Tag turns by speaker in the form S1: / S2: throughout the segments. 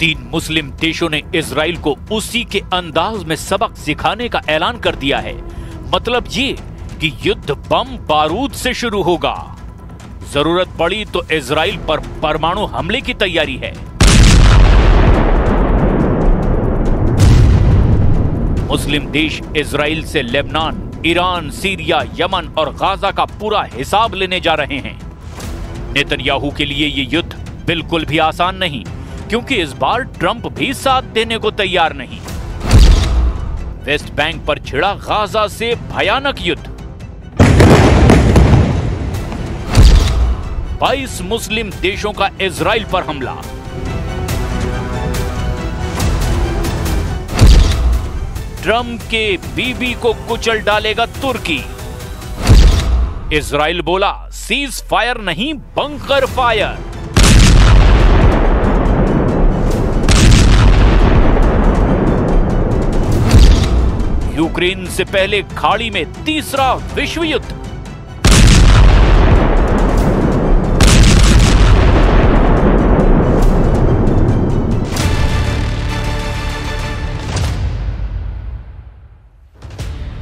S1: तीन मुस्लिम देशों ने इजराइल को उसी के अंदाज में सबक सिखाने का ऐलान कर दिया है। मतलब ये कि युद्ध बम बारूद से शुरू होगा। जरूरत पड़ी तो इजराइल पर परमाणु हमले की तैयारी है। मुस्लिम देश इजराइल से लेबनान, ईरान, सीरिया, यमन और गाजा का पूरा हिसाब लेने जा रहे हैं। नेतन्याहू के लिए ये युद्ध बिल्कुल भी आसान नहीं, क्योंकि इस बार ट्रंप भी साथ देने को तैयार नहीं। वेस्ट बैंक पर छिड़ा गाजा से भयानक युद्ध। 22 मुस्लिम देशों का इजराइल पर हमला। ट्रंप के बीबी को कुचल डालेगा तुर्की। इजराइल बोला सीज फायर नहीं, बंकर फायर। यूक्रेन से पहले खाड़ी में तीसरा विश्व युद्ध।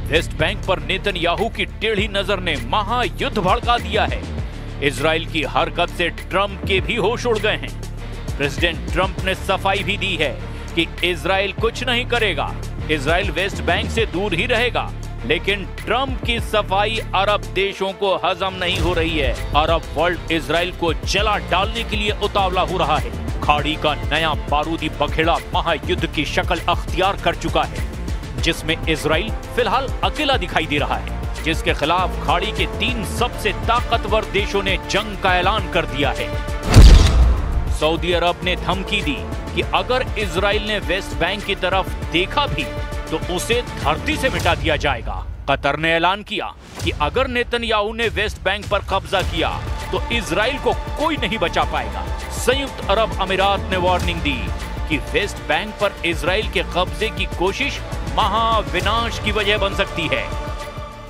S1: वेस्ट बैंक पर नेतन्याहू की टेढ़ी नजर ने महायुद्ध भड़का दिया है। इजराइल की हरकत से ट्रंप के भी होश उड़ गए हैं। प्रेसिडेंट ट्रंप ने सफाई भी दी है कि इजराइल कुछ नहीं करेगा, इजराइल वेस्ट बैंक से दूर ही रहेगा। लेकिन ट्रंप की सफाई अरब देशों को हजम नहीं हो रही है। अरब वर्ल्ड इजराइल को जला डालने के लिए उतावला हो रहा है। खाड़ी का नया बारूदी बखेड़ा महायुद्ध की शक्ल अख्तियार कर चुका है, जिसमें इजराइल फिलहाल अकेला दिखाई दे रहा है, जिसके खिलाफ खाड़ी के 3 सबसे ताकतवर देशों ने जंग का ऐलान कर दिया है। सऊदी अरब ने धमकी दी कि अगर इजराइल ने वेस्ट बैंक की तरफ देखा भी तो उसे धरती से मिटा दिया जाएगा। कतर ने ऐलान किया कि अगर नेतन्याहू ने वेस्ट बैंक पर कब्जा किया तो इजराइल को कोई नहीं बचा पाएगा। संयुक्त अरब अमीरात ने वार्निंग दी कि वेस्ट बैंक पर इजराइल के कब्जे की कोशिश महाविनाश की वजह बन सकती है।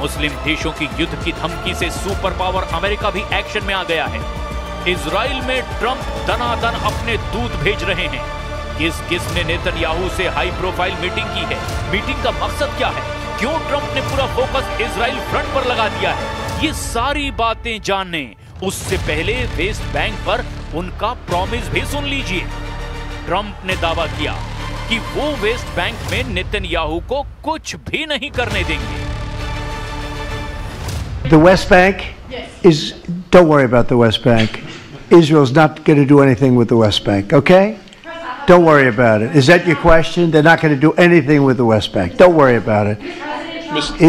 S1: मुस्लिम देशों की युद्ध की धमकी से सुपर पावर अमेरिका भी एक्शन में आ गया है। इजराइल में ट्रंप दनादन अपने दूत भेज रहे हैं। किस ने नेतन्याहू से हाई प्रोफाइल मीटिंग की है? मीटिंग का मकसद क्या है? क्यों ट्रंप ने पूरा फोकस इजराइल फ्रंट पर लगा दिया है? ये सारी बातें जानने उससे पहले वेस्ट बैंक पर उनका प्रॉमिस भी सुन लीजिए। ट्रंप ने दावा किया कि वो वेस्ट बैंक में नेतन्याहू को कुछ भी नहीं करने देंगे।
S2: The West Bank is, don't worry about the West Bank. Israel's not going to do anything with the West Bank, okay? Don't worry about it. Is that your question? They're not going to do anything with the West Bank. Don't worry about it.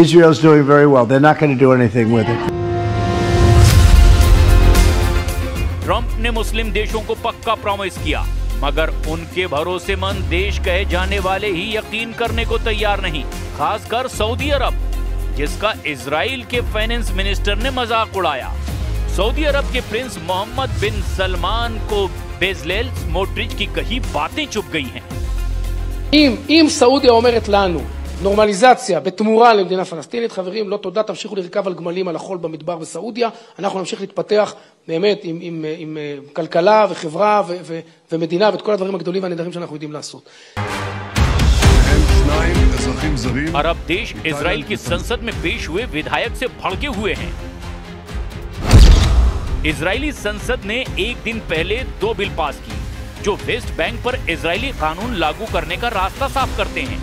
S2: Israel's doing very well. They're not going to do anything with it.
S1: Trump ने मुस्लिम देशों को पक्का promise किया, मगर उनके भरोसेमंद देश कहे जाने वाले ही यकीन करने को तैयार नहीं, खासकर सऊदी अरब, जिसका इजराइल के फाइनेंस मिनिस्टर ने मजाक उड़ाया। सऊदी अरब के प्रिंस मोहम्मद बिन सलमान को बेजलेल स्मोट्रिच की कही बातें चुप गई हैं।
S3: אם סעודיה אומרת לנו נורמליזציה בתמורה למדינה פלסטינית, חברים, לא תודה, תמשיכו לרכב על גמלים על החול במדבר בסעודיה, אנחנו נמשיך להתפתח באמת עם כלכלה וחברה ומדינה ואת כל הדברים הגדולים והנהדרים שאנחנו יודעים לעשות।
S1: अरब देश इजराइल की संसद में पेश हुए विधायक से भड़के हुए हैं। इजरायली संसद ने एक दिन पहले 2 बिल पास की जो वेस्ट बैंक पर इजरायली कानून लागू करने का रास्ता साफ करते हैं।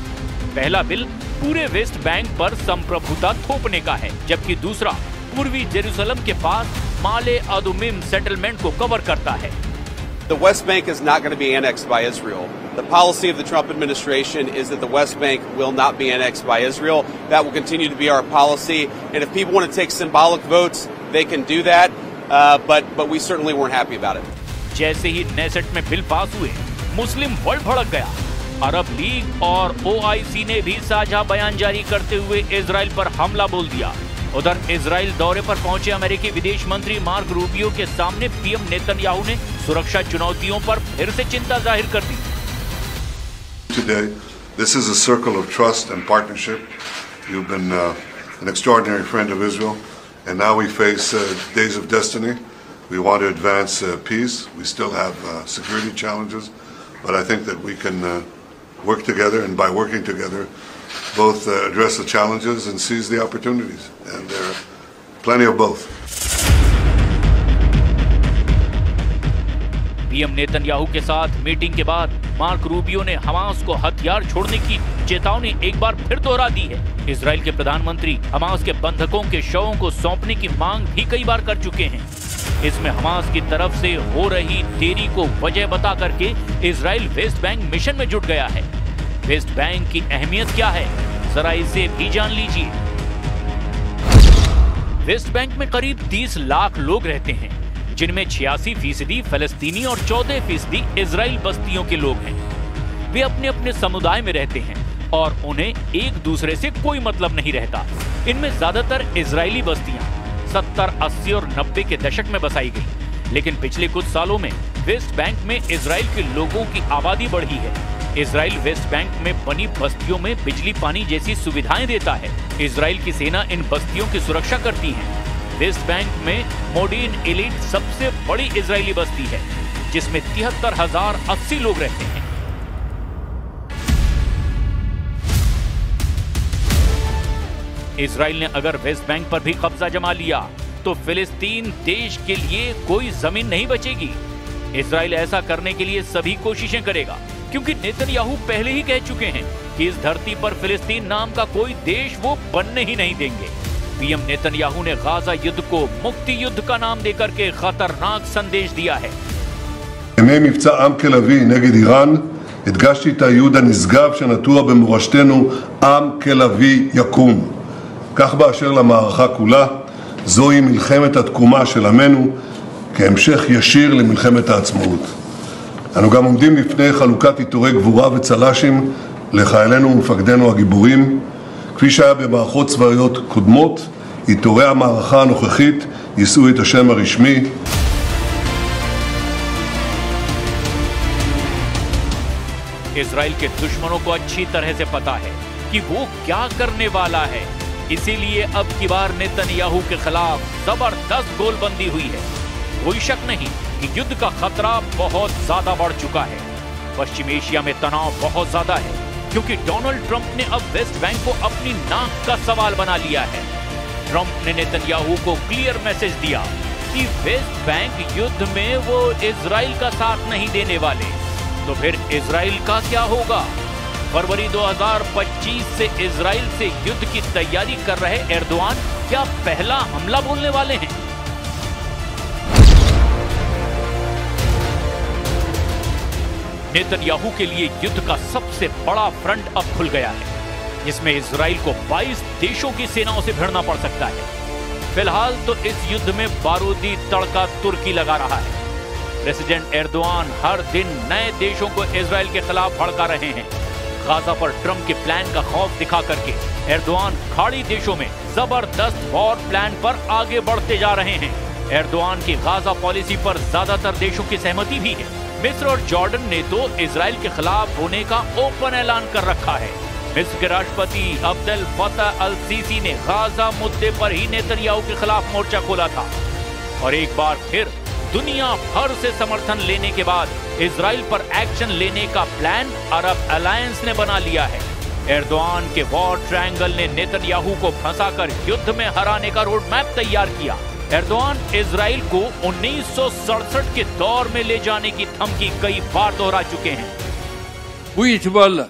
S1: पहला बिल पूरे वेस्ट बैंक पर संप्रभुता थोपने का है, जबकि दूसरा पूर्वी जेरूसलम के पास माले अदुमिम सेटलमेंट को कवर करता है।
S4: The West Bank is not going to be annexed by Israel. The policy of the Trump administration is that the West Bank will not be annexed by Israel. That will continue to be our policy. And if people want to take symbolic votes, they can do that. But we certainly weren't happy about it.
S1: जैसे ही Knesset में bill pass हुए, मुस्लिम world भड़क गया। अरब league और OIC ने भी साझा बयान जारी करते हुए इजराइल पर हमला बोल दिया। उधर इजराइल दौरे पर पहुंचे अमेरिकी विदेश मंत्री मार्क रूबियो के सामने पीएम नेतन्याहू ने सुरक्षा चुनौतियों पर फिर से चिंता जाहिर कर दी।
S5: Today, this is a circle of trust and partnership. You've been an extraordinary friend of Israel, and now we face days of destiny. We want to advance peace. We still have security challenges, but I think that we can work together, and by working together, both address the challenges and seize the opportunities. And there are plenty of both.
S1: PM Netanyahu के साथ meeting के बाद mark Rubio ने Hamas को हथियार छोड़ने की चेतावनी एक बार फिर दोहरा दी है। इजराइल के प्रधानमंत्री हमास के बंधकों के शवों को सौंपने की मांग भी कई बार कर चुके हैं। इसमें हमास की तरफ से हो रही देरी को वजह बता करके इजराइल वेस्ट बैंक मिशन में जुट गया है। वेस्ट बैंक की अहमियत क्या है, जरा इसे भी जान लीजिए। वेस्ट बैंक में करीब 30 लाख लोग रहते हैं, जिनमें 86% फलस्तीनी और 14% इजराइल बस्तियों के लोग हैं। वे अपने अपने समुदाय में रहते हैं और उन्हें एक दूसरे से कोई मतलब नहीं रहता। इनमें ज्यादातर इजरायली बस्तियां 70, 80 और 90 के दशक में बसाई गई, लेकिन पिछले कुछ सालों में वेस्ट बैंक में इजराइल के लोगों की आबादी बढ़ी है। इजराइल वेस्ट बैंक में बनी बस्तियों में बिजली पानी जैसी सुविधाएं देता है। इजराइल की सेना इन बस्तियों की सुरक्षा करती है। वेस्ट बैंक में मोडीन एलिट सबसे बड़ी इजरायली बस्ती है, जिसमें 73,080 लोग रहते हैं। इजराइल ने अगर वेस्ट बैंक पर भी कब्जा जमा लिया तो फिलिस्तीन देश के लिए कोई जमीन नहीं बचेगी। इजराइल ऐसा करने के लिए सभी कोशिशें करेगा, क्योंकि नेतन्याहू पहले ही कह चुके हैं कि इस धरती पर फिलिस्तीन नाम का कोई देश वो बनने ही नहीं देंगे। पीएम नेतन्याहू ने गाजा युद्ध को मुक्ति युद्ध का नाम देकर के खतरनाक संदेश दिया है।
S5: ימי מבצע עם כלבי נגד איראן הדגשתי את הייעוד הנשגב שנטוע במורשתנו עם כלבי יקום. כך באשר למערכה כולה, זוהי מלחמת התקומה של עמנו כהמשך ישיר למלחמת העצמאות. אנו גם עומדים לפני חלוקת עיטורי גבורה וצל"שים לחיילינו ומפקדינו הגיבורים. כפי שהיה במערכות צבאיות קודמות, עיטורי המערכה הנוכחית יישאו את השם הרשמי.
S1: इजराइल के दुश्मनों को अच्छी तरह से पता है कि वो क्या करने वाला है, इसीलिए अब की बार नेतन्याहू के खिलाफ जबरदस्त गोलबंदी हुई है। कोई शक नहीं कि युद्ध का खतरा बहुत ज्यादा बढ़ चुका है। पश्चिम एशिया में तनाव बहुत ज्यादा है, क्योंकि डोनाल्ड ट्रंप ने अब वेस्ट बैंक को अपनी नाक का सवाल बना लिया है। ट्रंप ने नेतन्याहू को क्लियर मैसेज दिया कि वेस्ट बैंक युद्ध में वो इजराइल का साथ नहीं देने वाले। तो फिर इजराइल का क्या होगा? फरवरी 2025 से इजराइल से युद्ध की तैयारी कर रहे एर्दोआन क्या पहला हमला बोलने वाले हैं? नेतन्याहू के लिए युद्ध का सबसे बड़ा फ्रंट अब खुल गया है, जिसमें इजराइल को 22 देशों की सेनाओं से भिड़ना पड़ सकता है। फिलहाल तो इस युद्ध में बारूदी तड़का तुर्की लगा रहा है। प्रेसिडेंट एर्दोआन हर दिन नए देशों को इजराइल के खिलाफ भड़का रहे हैं। गाजा पर ट्रंप के प्लान का खौफ दिखा करके एर्दोआन खाड़ी देशों में जबरदस्त वॉर प्लान पर आगे बढ़ते जा रहे हैं। एर्दोआन की गाजा पॉलिसी पर ज्यादातर देशों की सहमति भी है। मिस्र और जॉर्डन ने तो इजराइल के खिलाफ होने का ओपन ऐलान कर रखा है। मिस्र के राष्ट्रपति अब्देल फतह अल सीसी ने गाजा मुद्दे पर ही नेतन्याहू के खिलाफ मोर्चा खोला था, और एक बार फिर दुनिया भर से समर्थन लेने के बाद इजराइल पर एक्शन लेने का प्लान अरब अलायंस ने बना लिया है। एर्दोआन के वॉर ट्रायंगल ने नेतन्याहू को फंसाकर युद्ध में हराने का रोड मैप तैयार किया। एर्दोआन इजराइल को 1967 के दौर में ले जाने की धमकी कई बार दोहरा चुके हैं।
S6: Bu itibarla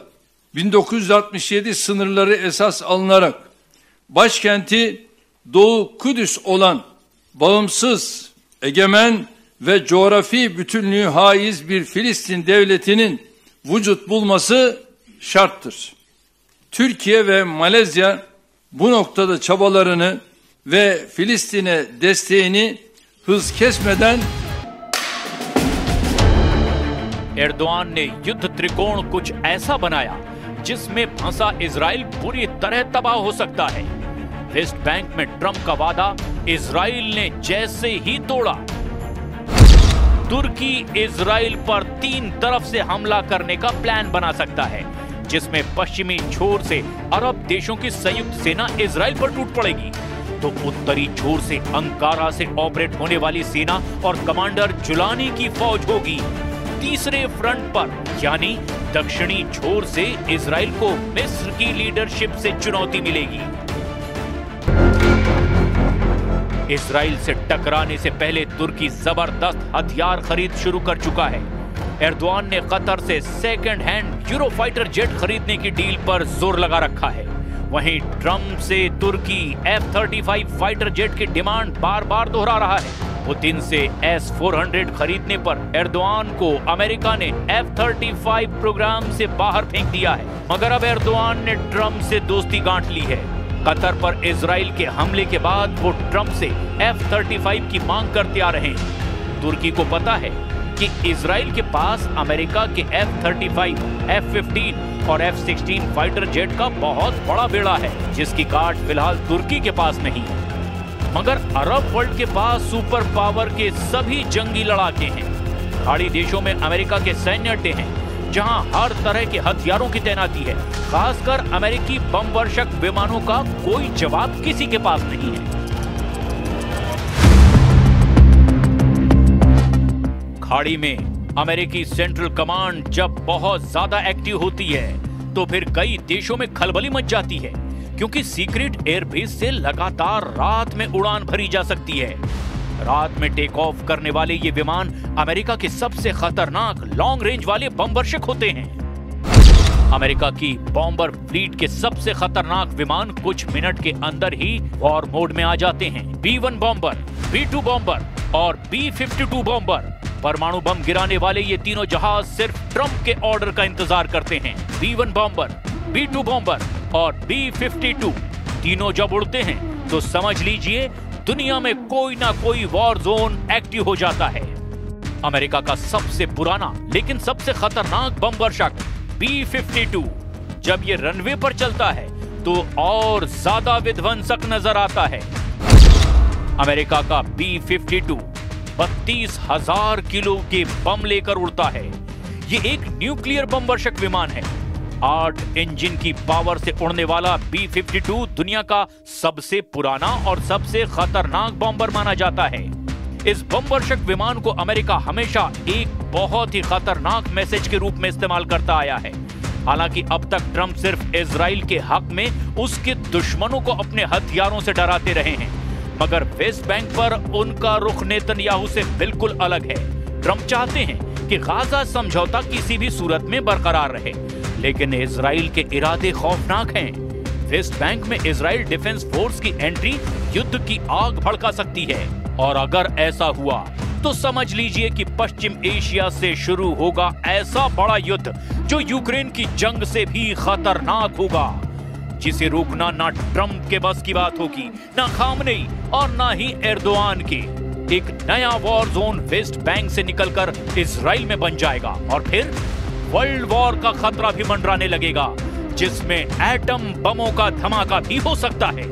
S6: 1967 sınırları esas alınarak başkenti Doğu Kudüs olan bağımsız, egemen ve coğrafi bütünlüğü haiz bir Filistin devletinin vücut bulması şarttır. Türkiye ve Malezya bu noktada çabalarını ve Filistin'e desteğini hız kesmeden
S1: Erdogan ने युद्ध त्रिकोण कुछ ऐसा बनाया जिसमें फंसा Israel पूरी तरह तबाह हो सकता है। वेस्ट बैंक में ट्रंप का वादा इजराइल ने जैसे ही तोड़ा, तुर्की इजराइल पर 3 तरफ से हमला करने का प्लान बना सकता है, जिसमें पश्चिमी छोर से अरब देशों की संयुक्त सेना इजराइल पर टूट पड़ेगी, तो उत्तरी छोर से अंकारा से ऑपरेट होने वाली सेना और कमांडर जुलानी की फौज होगी। तीसरे फ्रंट पर यानी दक्षिणी छोर से इजराइल को मिस्र की लीडरशिप से चुनौती मिलेगी। इजराइल से टकराने से पहले तुर्की जबरदस्त हथियार खरीद शुरू कर चुका है। एर्दोआन ने कतर से सेकंड हैंड यूरोफाइटर जेट खरीदने की डील पर जोर लगा रखा है। वहीं ट्रंप से तुर्की F-35 फाइटर जेट की डिमांड बार बार दोहरा रहा है। पुतिन से S-400 खरीदने पर एर्दोआन को अमेरिका ने F-35 प्रोग्राम से बाहर फेंक दिया है, मगर अब एर्दोआन ने ट्रंप से दोस्ती गांठ ली है। कतर पर इजराइल के हमले के बाद वो ट्रंप से F-35 की मांग करते आ रहे हैं। तुर्की को पता है कि इजराइल के पास अमेरिका के F-35, F-15 और F-16 फाइटर जेट का बहुत बड़ा बेड़ा है, जिसकी काट फिलहाल तुर्की के पास नहीं है। मगर अरब वर्ल्ड के पास सुपर पावर के सभी जंगी लड़ाके हैं। खाड़ी देशों में अमेरिका के सैन्य अड्डे हैं, जहां हर तरह के हथियारों की तैनाती है। खासकर अमेरिकी बम वर्षक विमानों का कोई जवाब किसी के पास नहीं है। खाड़ी में अमेरिकी सेंट्रल कमांड जब बहुत ज्यादा एक्टिव होती है तो फिर कई देशों में खलबली मच जाती है, क्योंकि सीक्रेट एयरबेस से लगातार रात में उड़ान भरी जा सकती है। रात में टेक ऑफ करने वाले ये विमान अमेरिका के सबसे खतरनाक लॉन्ग रेंज वाले बम वर्षक होते हैं। अमेरिका की बॉम्बर फ्लीट के सबसे खतरनाक विमान कुछ मिनट के अंदर ही वॉर मोड में आ जाते हैं। B-1 बॉम्बर, B-2 बॉम्बर और B-52 बॉम्बर, परमाणु बम गिराने वाले ये तीनों जहाज सिर्फ ट्रंप के ऑर्डर का इंतजार करते हैं। B-1 बॉम्बर, B-2 बॉम्बर और B-52 तीनों जब उड़ते हैं तो समझ लीजिए दुनिया में कोई ना कोई वॉर जोन एक्टिव हो जाता है। अमेरिका का सबसे पुराना लेकिन सबसे खतरनाक बम वर्षक B-52 जब ये रनवे पर चलता है तो और ज्यादा विध्वंसक नजर आता है। अमेरिका का B-52 32,000 किलो के बम लेकर उड़ता है। ये एक न्यूक्लियर बम वर्षक विमान है। 8 इंजन की पावर से उड़ने वाला B-52 दुनिया का सबसे पुराना और सबसे खतरनाक बॉम्बर माना जाता है। इस बम वर्षक विमान को अमेरिका हमेशा एक बहुत ही खतरनाक मैसेज के रूप में इस्तेमाल करता आया है। हालांकि अब तक ट्रंप सिर्फ इजराइल के हक में उसके दुश्मनों को अपने हथियारों से डराते रहे हैं, मगर वेस्ट बैंक पर उनका रुख नेतन्याहू से बिल्कुल अलग है। ट्रंप चाहते हैं कि गाजा समझौता किसी भी सूरत में बरकरार रहे, लेकिन इजराइल के इरादे खौफनाक हैं। वेस्ट बैंक में इजराइल डिफेंस फोर्स की एंट्री युद्ध की आग भड़का सकती है, और अगर ऐसा हुआ तो समझ लीजिए कि पश्चिम एशिया से शुरू होगा ऐसा बड़ा युद्ध जो यूक्रेन की जंग से भी खतरनाक होगा, जिसे रोकना ना ट्रंप के बस की बात होगी, ना खामनेई और ना ही एर्दोआन की। एक नया वॉर जोन वेस्ट बैंक से निकलकर इजराइल में बन जाएगा, और फिर वर्ल्ड वॉर का खतरा भी मंडराने लगेगा, जिसमें एटम बमों का धमाका भी हो सकता है।